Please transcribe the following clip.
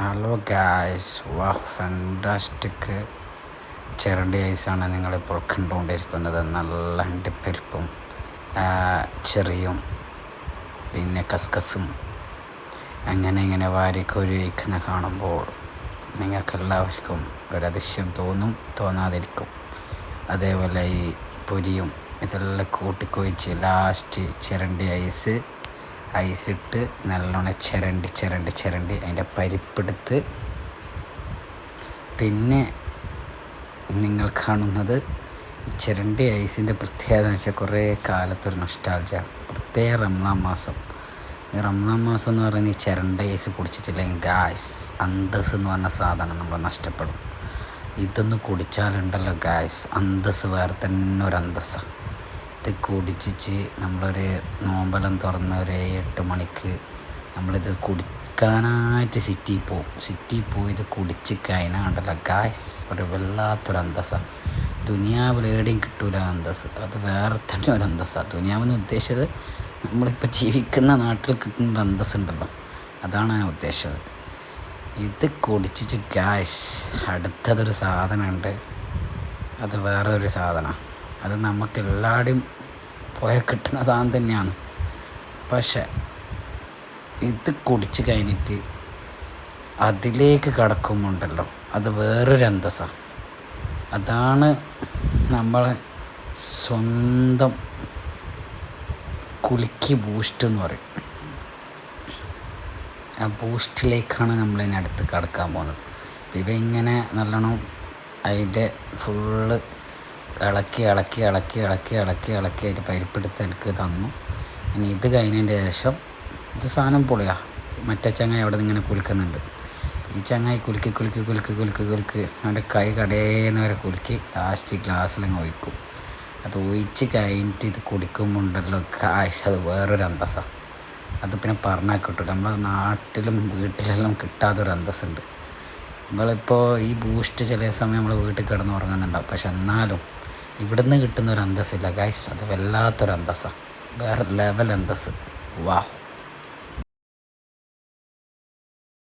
Hello guys, വാഹ് fantastic ചിരണ്ടി ഐസാണ് നിങ്ങളിപ്പോൾ കണ്ടുകൊണ്ടിരിക്കുന്നത്. നല്ല അണ്ടിപ്പരിപ്പും ചെറിയും പിന്നെ കസ്കസും അങ്ങനെ ഇങ്ങനെ വാരിക്കോരി വയ്ക്കുന്ന കാണുമ്പോൾ നിങ്ങൾക്കെല്ലാവർക്കും ഒരതിശയം തോന്നും, തോന്നാതിരിക്കും. അതേപോലെ ഈ പൊരിയും ഇതെല്ലാം കൂട്ടിക്കൊഴിച്ച് ലാസ്റ്റ് ചിരണ്ടി ഐസിട്ട് നല്ലോണം ചിരണ്ടി അതിൻ്റെ പരിപ്പെടുത്ത് പിന്നെ നിങ്ങൾ കാണുന്നത് ഈ ചിരണ്ടി ഐസിൻ്റെ പ്രത്യേകത എന്ന് വെച്ചാൽ കുറേ കാലത്തൊരു നൊസ്റ്റാൾജിയ. പ്രത്യേക റംസാൻ മാസം. ഈ റംസാൻ മാസം എന്ന് പറയുന്നത് ഈ ചിരണ്ടി ഐസ് കുടിച്ചിട്ടില്ലെങ്കിൽ ഗായ്സ് അന്തസ് എന്ന് പറഞ്ഞ സാധനം നമ്മൾ നഷ്ടപ്പെടും. ഇതൊന്ന് കുടിച്ചാലുണ്ടല്ലോ ഗായ്സ്, അന്തസ് വേറെ തന്നെ ഒരു അന്തസ്സാണ്. ഇത് കുടിച്ചിട്ട് നമ്മളൊരു നോമ്പെല്ലാം തുറന്ന് ഒരു 8 മണിക്ക് നമ്മളിത് കുടിക്കാനായിട്ട് സിറ്റിയിൽ പോയി ഇത് കുടിച്ച് കഴിഞ്ഞാൽ ഉണ്ടല്ലോ ഗായ്സ് ഒരു വല്ലാത്തൊരു അന്തസ്സാണ്. ദുനിയാവിൽ എവിടെയും കിട്ടൂല അന്തസ്. അത് വേറെ തന്നെ ഒരു അന്തസ്സാണ്. ദുനിയാവെന്ന് ഉദ്ദേശിച്ചത് നമ്മളിപ്പോൾ ജീവിക്കുന്ന നാട്ടിൽ കിട്ടുന്ന അന്തസ് ഉണ്ടല്ലോ, അതാണ് ഞാൻ ഉദ്ദേശിച്ചത്. ഇത് കുടിച്ചിട്ട് ഗായ്സ് അടുത്തതൊരു സാധനമുണ്ട്. അത് വേറെ ഒരു സാധനമാണ്. അത് നമുക്ക് എല്ലാവരുടെയും പോയാൽ കിട്ടുന്ന സാധനം തന്നെയാണ്. പക്ഷെ ഇത് കുടിച്ച് കഴിഞ്ഞിട്ട് അതിലേക്ക് കടക്കുമ്പോണ്ടല്ലോ അത് വേറൊരു അന്തസ്സാണ്. അതാണ് നമ്മളെ സ്വന്തം കുലുക്കി ബൂസ്റ്റ് എന്ന് പറയും. ആ ബൂസ്റ്റിലേക്കാണ് നമ്മളിതിനടുത്ത് കടക്കാൻ പോകുന്നത്. ഇവ ഇങ്ങനെ നല്ലോണം അതിൻ്റെ ഫുള്ള് ഇളക്കി അതിൻ്റെ പരിപ്പെടുത്ത് എനിക്ക് തന്നു. ഇനി ഇത് കഴിഞ്ഞതിൻ്റെ ശേഷം ഇത് സാധനം പൊളിയാ. മറ്റേ ചങ്ങായി അവിടെ നിന്ന് ഇങ്ങനെ കുലുക്കുന്നുണ്ട്. ഈ ചങ്ങായി കുലുക്കി അവൻ്റെ കൈ കടയുന്നവരെ കുലുക്കി ലാസ്റ്റ് ഗ്ലാസ്സിലങ്ങ് ഒഴിക്കും. അത് ഒഴിച്ച് കഴിഞ്ഞിട്ട് ഇത് കുടിക്കുമ്പോണ്ടല്ലോ കാശ് അത് വേറൊരു അന്തസ്സാണ്. അത് പിന്നെ പറഞ്ഞാൽ കിട്ടും. നമ്മളെ നാട്ടിലും വീട്ടിലെല്ലാം കിട്ടാത്തൊരു അന്തസ്സുണ്ട്. നമ്മളിപ്പോൾ ഈ ബൂസ്റ്റ് ചില സമയം നമ്മൾ വീട്ടിൽ കിടന്ന് ഉറങ്ങുന്നുണ്ടാവും. പക്ഷെ എന്നാലും ഇവിടുന്ന് കിട്ടുന്ന ഒരു അന്തസ്സില്ല ഗൈസ്. അത് വല്ലാത്തൊരു അന്തസ്സാണ്, വേറെ ലെവൽ അന്തസ്സ്. വാഹ്.